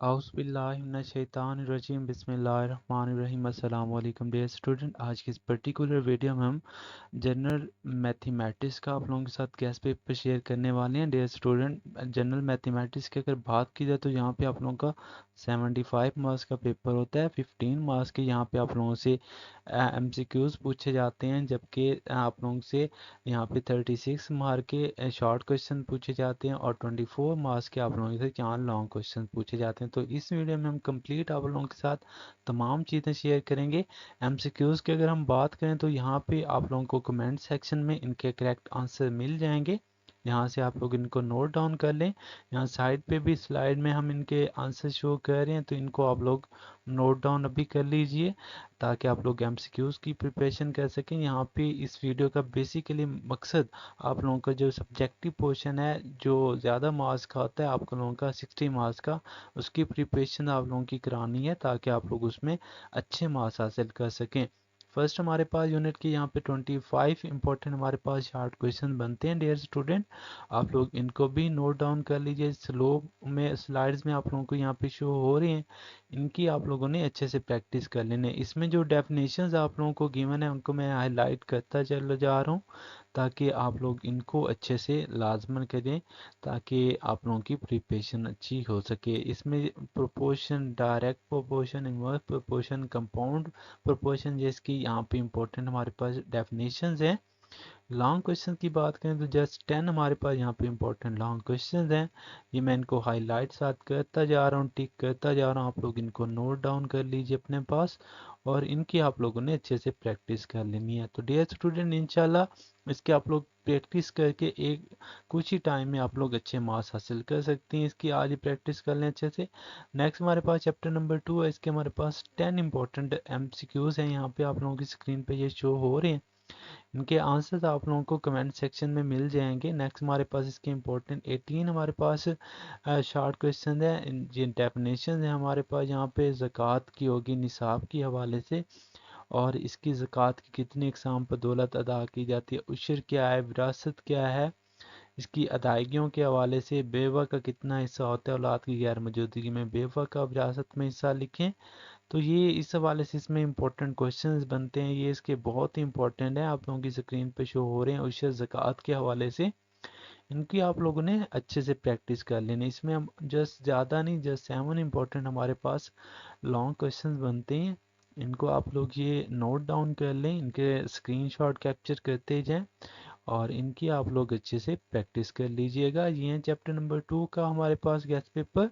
اعوذ باللہ من الشیطان الرجیم بسم اللہ الرحمن الرحیم السلام علیکم ڈیئر اسٹوڈنٹ. آج کی اس پرٹیکولر ویڈیو میں ہم جنرل میتھمیٹکس کا آپ لوگوں کے ساتھ گیس پیپر شیئر کرنے والے ہیں. ڈیئر اسٹوڈنٹ, جنرل میتھمیٹکس کی اگر بات کی جائے تو یہاں پہ آپ لوگوں کا 75 مارکس کا پیپر ہوتا ہے. 15 مارکس کے یہاں پہ آپ لوگوں سے ایم سی کیوز پوچھے جاتے ہیں, جبکہ آپ لوگوں سے یہاں پہ 36 مارک کے شارٹ کوشچن پوچھے جاتے ہیں اور 24 مارکس کے آپ لوگوں سے 4 لانگ کوشچن پوچھے جاتے ہیں. تو اس ویڈیو میں ہم کمپلیٹ آپ لوگوں کے ساتھ تمام چیزیں شیئر کریں گے. ایم سی کیوز کی اگر ہم بات کریں تو یہاں پہ آپ لوگوں کو کمنٹ سیکشن میں ان کے کریکٹ آنسر مل جائیں گے. یہاں سے آپ لوگ ان کو نوٹ ڈاؤن کر لیں. یہاں سائڈ پہ بھی سلائیڈ میں ہم ان کے آنسر شو کر رہے ہیں, تو ان کو آپ لوگ نوٹ ڈاؤن ابھی کر لیجئے تاکہ آپ لوگ ایم سی کیوز کی پریپریشن کر سکیں. یہاں پہ اس ویڈیو کا بیسیکلی مقصد آپ لوگوں کا جو سبجیکٹیو پورشن ہے, جو زیادہ مارکس کا ہوتا ہے آپ لوگوں کا 60 مارکس کا, اس کی پریپریشن آپ لوگوں کی کرانی ہے تاکہ آپ لوگ اس میں اچھے مارکس حاصل کر سکیں. فرسٹ ہمارے پاس یونٹ کی یہاں پہ 25 امپورٹنٹ ہمارے پاس شارٹ کویشچن بنتے ہیں. ڈیئر اسٹوڈنٹ, آپ لوگ ان کو بھی نوٹ ڈاؤن کر لیجئے. سلو میں سلائیڈز میں آپ لوگوں کو یہاں پہ شو ہو رہی ہیں, ان کی آپ لوگوں نے اچھے سے پریکٹس کر لینے. اس میں جو ڈیفینیشنز آپ لوگوں کو گیون ہے ان کو میں ہائی لائٹ کرتا چل جا رہا ہوں تاکہ آپ لوگ ان کو اچھے سے لازمن کریں تاکہ آپ لوگوں کی پریپریشن اچھی ہو سکے. اس میں proportion, direct proportion, inverse proportion, compound proportion جس کی یہاں پہ امپورٹنٹ ہمارے پاس ڈیفینیشنز ہیں. لانگ کویشچن کی بات کریں تو جسٹ 10 ہمارے پاس یہاں پہ امپورٹنٹ لانگ کویشچنز ہیں. یہ میں ان کو ہائی لائٹ ساتھ کرتا جا رہا ہوں, ٹک کرتا جا رہا ہوں. آپ لوگ ان کو نوٹ ڈاؤن کر لیجئے اپنے پاس اور ان کی آپ لوگوں نے اچھے سے پریکٹس کر لینی ہے. تو ڈیئر اسٹوڈنٹ, انشاءاللہ اس کے آپ لوگ پریکٹس کر کے کچھ ہی ٹائم میں آپ لوگ اچھے مارکس حاصل کر سکتے ہیں. اس کی آج ہی پریکٹس کر لیں اچھے سے. نیکسٹ ہمارے پاس چیپٹر نمبر 2 ہے. اس کے ہمارے پاس 10 امپورٹنٹ ایم سی کیوز ہیں. یہاں پہ آپ لوگوں کی اسکرین پہ یہ شو ہو رہے ہیں. ان کے آنسرز آپ لوگوں کو کمنٹ سیکشن میں مل جائیں گے. نیکسٹ ہمارے پاس اس کے امپورٹنٹ 18 ہمارے پاس شارٹ کویشچن ہیں. جن ڈیفینیشنز ہیں ہمارے پاس یہاں پہ زکوٰۃ کی ہوگی نصاب کی حوالے سے, اور اس کی زکوٰۃ کی کتنی اقسام پر دولت ادا کی جاتی ہے, عشر کیا ہے, وراثت کیا ہے, اس کی ادائیگیوں کے حوالے سے بیوہ کا کتنا حصہ ہوتا ہے اولاد کی غیر موجودگی میں, بیوہ کا وراثت میں حصہ لکھیں. تو یہ اس حوالے سے اس میں امپورٹنٹ کویشچنز بنتے ہیں. یہ اس کے بہت ہی امپورٹنٹ ہیں, آپ لوگوں کی اسکرین پہ شو ہو رہے ہیں. عشر زکوٰۃ کے حوالے سے ان کی آپ لوگوں نے اچھے سے پریکٹس کر لینی. اس میں ہم جسٹ زیادہ نہیں, جسٹ 7 امپورٹنٹ ہمارے پاس لانگ کویشچنز بنتے ہیں. ان کو آپ لوگ یہ نوٹ ڈاؤن کر لیں, ان کے اسکرین شاٹ کیپچر کرتے جائیں اور ان کی آپ لوگ اچھے سے پریکٹس کر لیجئے گا. یہ ہیں چیپٹر نمبر 2 کا ہمارے پاس گیس پیپر.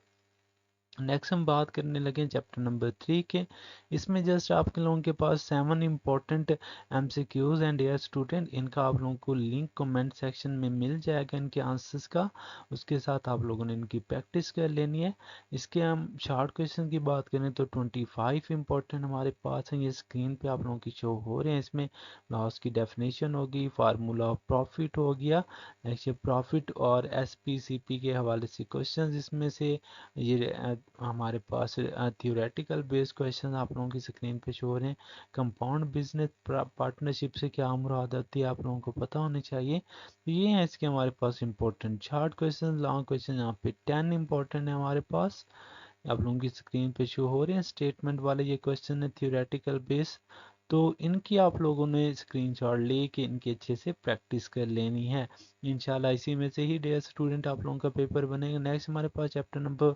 نیکسٹ ہم بات کرنے لگے چیپٹر نمبر 3 کے. اس میں جسٹ آپ کے لوگوں کے پاس 7 امپورٹنٹ ایم سی کیوز ہیں. ڈیئر اسٹوڈنٹ, ان کا آپ لوگوں کو لنک کمنٹ سیکشن میں مل جائے گا ان کے آنسرز کا. اس کے ساتھ آپ لوگوں نے ان کی پریکٹس کر لینی ہے. اس کے ہم شارٹ کویشچن کی بات کریں تو 25 امپورٹنٹ ہمارے پاس ہیں. یہ اسکرین پہ آپ لوگوں کی شو ہو رہے ہیں. اس میں لاس کی ڈیفینیشن ہوگی, فارمولا آف پروفٹ ہو گیا, نیکسٹ پروفٹ اور ایس پی سی پی کے حوالے سے کویشچنز اس میں سے. یہ ہمارے پاس تھیوریٹیکل بیس کویشچن آپ لوگوں کی اسکرین پہ شو ہو رہے ہیں. کمپاؤنڈ بزنس پارٹنرشپ سے کیا مراد آتی ہے آپ لوگوں کو پتہ ہونے چاہیے. تو یہ ہیں اس کے ہمارے پاس important short question. Long question یہاں پہ 10 امپورٹنٹ ہے ہمارے پاس, آپ لوگوں کی اسکرین پہ شو ہو رہے ہیں. اسٹیٹمنٹ والے یہ کویشچن ہے تھیوریٹیکل بیس, تو ان کی آپ لوگوں نے اسکرین شاٹ لے کے ان کے اچھے سے پریکٹس کر لینی ہے. انشاءاللہ اسی میں سے ہی ڈیئر اسٹوڈنٹ آپ لوگوں کا پیپر بنے گا. نیکسٹ ہمارے پاس چیپٹر نمبر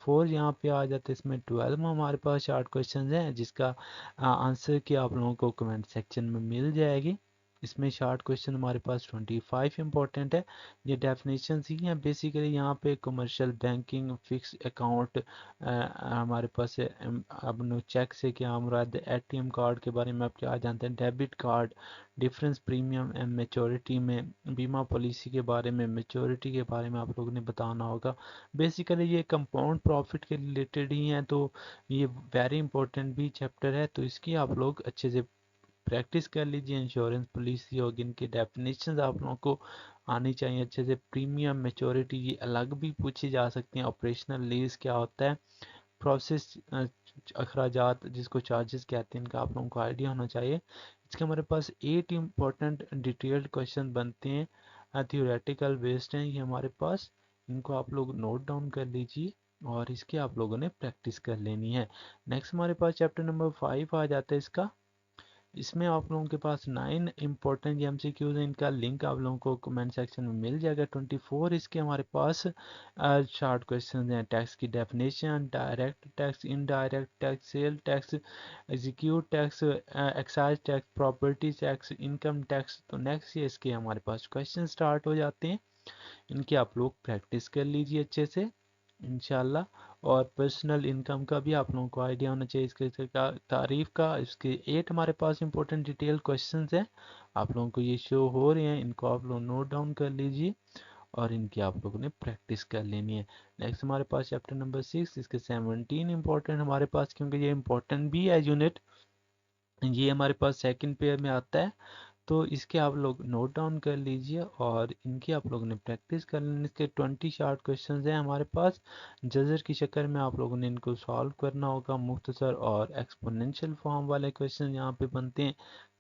4 یہاں پہ آ جاتے ہیں. اس میں 12 ہمارے پاس شارٹ کویشچنز ہیں جس کا آنسر کی آپ لوگوں کو کمنٹ سیکشن میں مل جائے گی. اس میں شارٹ کویشچن ہمارے پاس 25 امپورٹنٹ ہے. یہ ڈیفینیشنز ہی ہیں بیسیکلی. یہاں پہ کمرشل بینکنگ, فکس اکاؤنٹ, ہمارے پاس اب نو چیک سے کیا مراد, اے ٹی ایم کارڈ کے بارے میں آپ کیا جانتے ہیں, debit card, difference premium and maturity میں, بیمہ پالیسی کے بارے میں, میچورٹی کے بارے میں آپ لوگوں نے بتانا ہوگا. بیسیکلی یہ کمپاؤنڈ پروفٹ کے ریلیٹڈ ہی ہیں, تو یہ ویری امپورٹنٹ بھی چیپٹر ہے. تو اس کی آپ لوگ اچھے سے پریکٹس کر لیجیے. انشورنس پالیسی ہوگی, ان کی ڈیفینیشنز آپ لوگوں کو آنی چاہیے اچھے سے. پریمیم, میچورٹی یہ الگ بھی پوچھی جا سکتی ہیں. آپریشنل لیز کیا ہوتا ہے, پروسیس اخراجات جس کو چارجز کہتے ہیں, ان کا آپ لوگوں کو آئیڈیا ہونا چاہیے. اس کے ہمارے پاس 8 امپورٹنٹ ڈیٹیلڈ کویشچن بنتے ہیں, تھیوریٹیکل بیسڈ ہیں یہ ہمارے پاس. ان کو آپ لوگ نوٹ ڈاؤن کر لیجیے. اور اس کی آپ لوگوں نے پریکٹس کر لینی ہے۔ نیکسٹ ہمارے پاس چیپٹر نمبر 5 آ جاتا ہے اس کا۔ اس میں آپ لوگوں کے پاس 9 امپورٹنٹ ایم سی کیوز ہیں، ان کا لنک آپ لوگوں کو کمنٹ سیکشن میں مل جائے گا۔ 24 اس کے ہمارے پاس شارٹ کویشچنز ہیں۔ ٹیکس کی definition, direct tax, indirect tax, sale tax, execute tax, excise tax, property tax, income tax. تو نیکسٹ یہ اس کے ہمارے پاس کویشچن سٹارٹ ہو جاتے ہیں، ان کی آپ لوگ پریکٹس کر لیجیے اچھے سے انشاءاللہ۔ اور پرسنل انکم کا بھی آپ لوگوں کو آئیڈیا ہونا چاہیے، اس کے تعریف کا۔ اس کے 8 ہمارے پاس امپورٹنٹ ڈیٹیل کویشچنز ہیں، آپ لوگوں کو یہ شو ہو رہے ہیں، ان کو آپ لوگ نوٹ ڈاؤن کر لیجیے اور ان کی آپ لوگوں نے پریکٹس کر لینی ہے۔ نیکسٹ ہمارے پاس چیپٹر نمبر 6، اس کے 17 امپورٹنٹ ہمارے پاس، کیونکہ یہ امپورٹنٹ بھی ہے یونٹ، یہ ہمارے پاس سیکنڈ پیئر میں آتا ہے، تو اس کے آپ لوگ نوٹ ڈاؤن کر لیجئے اور ان کی آپ لوگوں نے پریکٹس کر لیں۔ اس کے 20 شارٹ کویشچنز ہیں ہمارے پاس، جزر کی شکل میں آپ لوگوں نے ان کو سالو کرنا ہوگا، مختصر اور ایکسپوننشل فارم والے کویشچن یہاں پہ بنتے ہیں،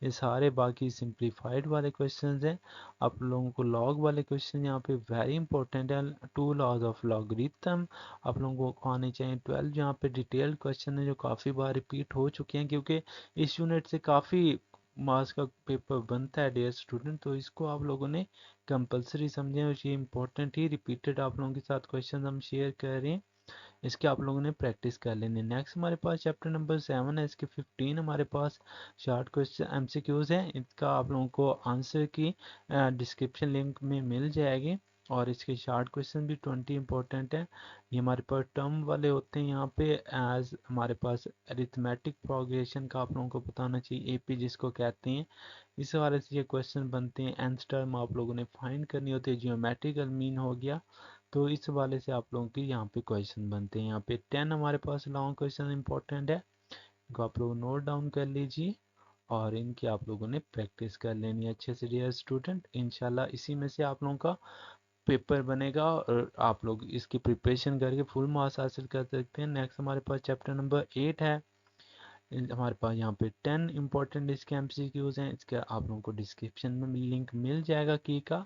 یہ سارے باقی سمپلیفائڈ والے کویشچنز ہیں۔ آپ لوگوں کو لاگ والے کویشچن یہاں پہ ویری امپورٹنٹ ہیں، 2 لاز آف لاگریتم آپ لوگوں کو آنے چاہیے۔ 12 یہاں پہ ڈیٹیل کویشچن ہیں جو کافی بار ریپیٹ ہو چکے ہیں، کیونکہ اس یونٹ سے کافی مارکس کا پیپر بنتا ہے ڈیئر اسٹوڈنٹ، تو اس کو آپ لوگوں نے کمپلسری سمجھیں، اور یہ امپورٹنٹ ہی ریپیٹڈ آپ لوگوں کے ساتھ کویشچن ہم شیئر کر رہے ہیں، اس کے آپ لوگوں نے پریکٹس کر لینی ہے۔ نیکسٹ ہمارے پاس چیپٹر نمبر 7 ہے، اس کے 15 ہمارے پاس short question M C Qs ہیں، اس کا آپ لوگوں کو آنسر کی ڈسکرپشن لنک میں مل جائے گی، اور اس کے شارٹ کویشچن بھی 20 امپورٹنٹ ہیں۔ یہ ہمارے پاس ٹرم والے ہوتے ہیں، یہاں پہ ایز ہمارے پاس ارتھمیٹک پروگریشن کا آپ لوگوں کو بتانا چاہیے، اے پی جس کو کہتے ہیں، اس حوالے سے یہ کویشچن بنتے ہیں۔ nth ٹرم آپ لوگوں نے فائنڈ کرنی ہوتی ہے، جیومیٹریکل مین ہو گیا، تو اس حوالے سے آپ لوگوں کی یہاں پہ کویشچن بنتے ہیں۔ یہاں پہ 10 ہمارے پاس لانگ کویشچن امپورٹنٹ ہے، ان کو آپ لوگ نوٹ ڈاؤن کر لیجیے اور ان کی آپ لوگوں نے پریکٹس کر لینی ہے اچھے سے ڈیئر اسٹوڈنٹ۔ انشاءاللہ اسی میں سے آپ لوگوں کا پیپر بنے گا اور آپ لوگ اس کی پریپریشن کر کے فل مارکس حاصل کر سکتے ہیں۔ نیکسٹ ہمارے پاس چیپٹر نمبر 8 ہے، ہمارے پاس یہاں پہ 10 امپورٹنٹ اس کے ایم سی کیوز ہیں، اس کا آپ لوگوں کو ڈسکرپشن میں لنک مل جائے گا کی کا۔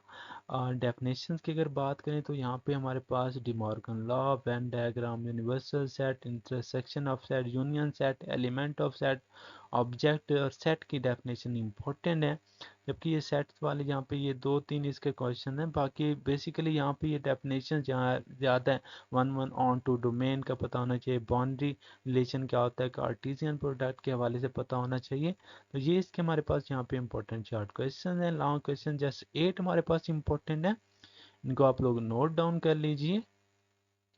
ڈیفینیشنز کی اگر بات کریں تو یہاں پہ ہمارے پاس De Morgan law, Venn diagram, universal set, intersection of set, union set, element of set, object اور سیٹ کی ڈیفینیشن امپورٹنٹ ہے، جبکہ یہ سیٹس والے یہاں پہ یہ 2-3 اس کے کویشچن ہیں، باقی بیسیکلی یہاں پہ یہ ڈیفینیشن جہاں زیادہ ہیں، ون آن ٹو ڈومین کا پتہ ہونا چاہیے، باؤنڈری ریلیشن کیا ہوتا ہے، کارٹیزین پروڈکٹ کے حوالے سے پتہ ہونا چاہیے، تو یہ اس کے ہمارے پاس یہاں پہ امپورٹنٹ شارٹ کویشچن ہیں۔ لانگ کویشچن جسٹ 8 ہمارے پاس امپورٹنٹ ہیں، ان کو آپ لوگ نوٹ ڈاؤن کر لیجئے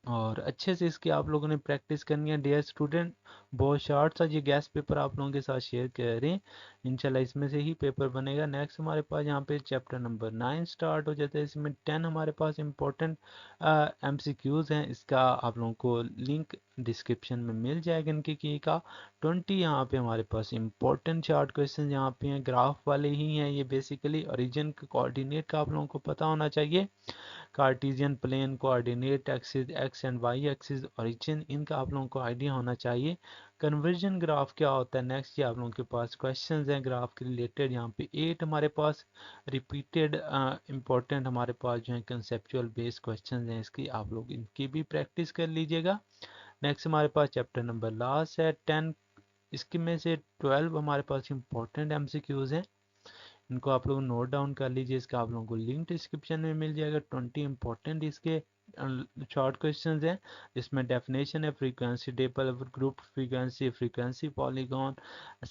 اور اچھے سے اس کی آپ لوگوں نے پریکٹس کرنی ہے ڈیئر اسٹوڈنٹ۔ بہت شارٹ سا یہ گیس پیپر آپ لوگوں کے ساتھ شیئر کر رہے ہیں، انشاءاللہ اس میں سے ہی پیپر بنے گا۔ نیکسٹ ہمارے پاس یہاں پہ چیپٹر نمبر 9 سٹارٹ ہو جاتا ہے، اس میں 10 ہمارے پاس امپورٹنٹ ایم سی کیوز ہیں، اس کا آپ لوگوں کو لنک ڈسکرپشن میں مل جائے گا ان کی کا۔ 20 یہاں پہ ہمارے پاس امپورٹنٹ شارٹ کویشچن یہاں پہ ہیں، گراف والے ہی ہیں یہ، بیسیکلی اوریجن کا کوآرڈینیٹ کا آپ لوگوں کو پتہ ہونا چاہیے، Cartesian plane coordinate axis X and Y axis origin, ان کا آپ لوگوں کو آئیڈیا ہونا چاہیے۔ کنورژن گراف کیا ہوتا ہے، نیکسٹ یہ آپ لوگوں کے پاس کویشچنز ہیں گراف کے ریلیٹڈ، یہاں پہ 8 ہمارے پاس ریپیٹڈ امپورٹنٹ ہمارے پاس جو ہیں کنسیپچول بیس کویشچنز ہیں، اس کی آپ لوگ ان کی بھی پریکٹس کر لیجئے گا۔ نیکسٹ ہمارے پاس چیپٹر نمبر لاسٹ ہے 10، اس کے میں سے 12 ہمارے پاس امپورٹنٹ ایم سی کیوز ہیں، ان کو آپ لوگ نوٹ ڈاؤن کر لیجئے، اس کا آپ لوگوں کو لنک ڈسکرپشن میں مل جائے گا۔ 20 امپورٹنٹ اس کے شارٹ کویشچنز ہیں، جس میں ڈیفینیشن ہے، frequency table, group frequency, frequency polygon,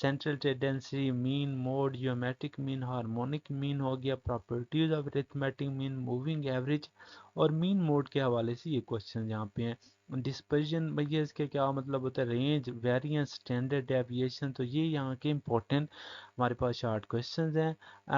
central tendency, mean, mode, geometric mean, harmonic mean ہو گیا، properties of arithmetic mean, moving average اور مین موڈ کے حوالے سے یہ کویشچن یہاں پہ ہیں۔ ڈسپرجن بھیا اس کے کیا مطلب ہوتا ہے، رینج، ویریئنس، اسٹینڈرڈ ڈیویشن، تو یہ یہاں کے امپورٹنٹ ہمارے پاس شارٹ کویشچنز ہیں۔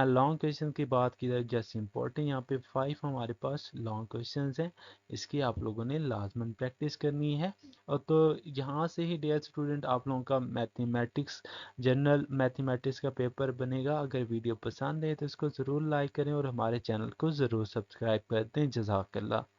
لانگ کویشچن کی بات کی جائے جیسے امپورٹنٹ، یہاں پہ 5 ہمارے پاس لانگ کویشچنز ہیں، اس کی آپ لوگوں نے لازماً پریکٹس کرنی ہے۔ اور تو یہاں سے ہی ڈیئر اسٹوڈنٹ آپ لوگوں کا میتھمیٹکس، جنرل میتھمیٹکس کا پیپر بنے گا۔ اگر ویڈیو پسند ہے تو اس کو ضرور لائک کریں اور ہمارے چینل کو ضرور سبسکرائب کر دیں۔ جزاک اللہ۔